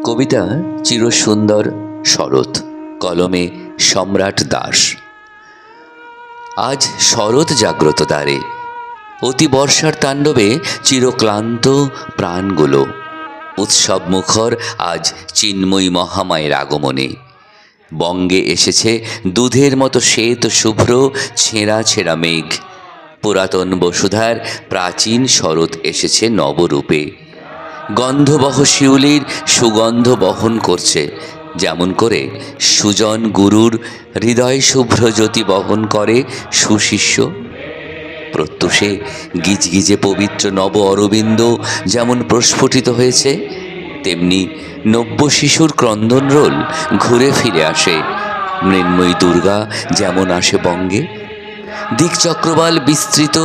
কবিতা চিরসুন্দর শরৎ, কলমে সম্রাট দাস। আজ শরৎ জাগ্রত দ্বারে, অতি বর্ষার তাণ্ডবে চিরক্লান্ত প্রাণগুলো উৎসব মুখর আজ চিন্ময়ী মহামায়ের আগমনে। বঙ্গে এসেছে দুধের মতো শ্বেত শুভ্র ছেঁড়া ছেঁড়া মেঘ। পুরাতন বসুধার প্রাচীন শরৎ এসেছে নবরূপে। গন্ধবহ শিউলির সুগন্ধ বহন করছে, যেমন করে সুজন গুরুর হৃদয় শুভ্র জ্যোতি বহন করে সুশিষ্য। প্রত্যুষে গিজগিজে পবিত্র নব অরবিন্দ যেমন প্রস্ফুটিত হয়েছে, তেমনি নব্য শিশুর ক্রন্দন রোল ঘুরে ফিরে আসে। মৃন্ময়ী দুর্গা যেমন আসে বঙ্গে, দিকচক্রবাল বিস্তৃত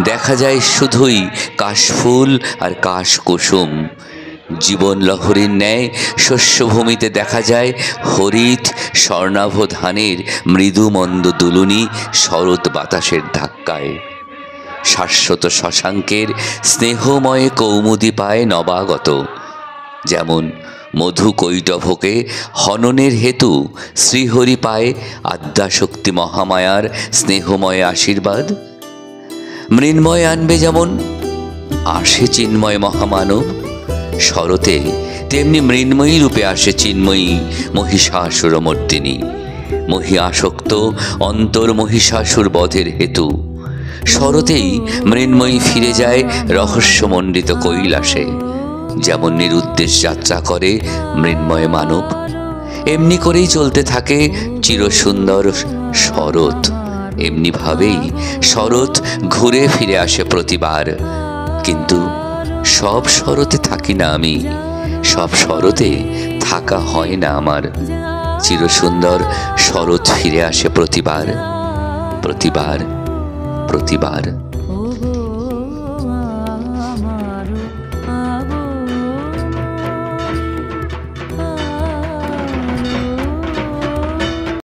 দেখা যায় শুধুই কাশফুল আর কাশকুসুম। জীবন লহরীর ন্যায় শস্যভূমিতে দেখা যায় হরিৎ স্বর্ণাভ ধানের মৃদু মন্দ দুলুনি শরৎ বাতাসের ধাক্কায়। শাশ্বত শশাঙ্কের স্নেহময় কৌমুদি পায় নবাগত, যেমন মধু কৈটভকে হননের হেতু শ্রীহরি পায় আদ্যাশক্তি মহামায়ার স্নেহময় আশীর্বাদ। মৃন্ময় আনবে যেমন আসে চিন্ময় মহামানব শরতে, তেমনি মৃন্ময়ী রূপে আসে চিন্ময়ী মহিষাসুরমর্দিনী, মহিয়াসক্ত অন্তর মহিষাসুর বধের হেতু। শরতেই মৃন্ময়ী ফিরে যায় রহস্যমণ্ডিত কৈলাসে। যেমন নিরুদ্দেশ যাত্রা করে মৃন্ময় মানব, এমনি করেই চলতে থাকে চিরসুন্দর শরৎ। এমনিভাবেই শরৎ ঘুরে ফিরে আসে প্রতিবার। কিন্তু সব শরতে থাকি না আমি, সব শরতে থাকা হয় না আমার। চিরসুন্দর শরৎ ফিরে আসে প্রতিবার, প্রতিবার, প্রতিবার।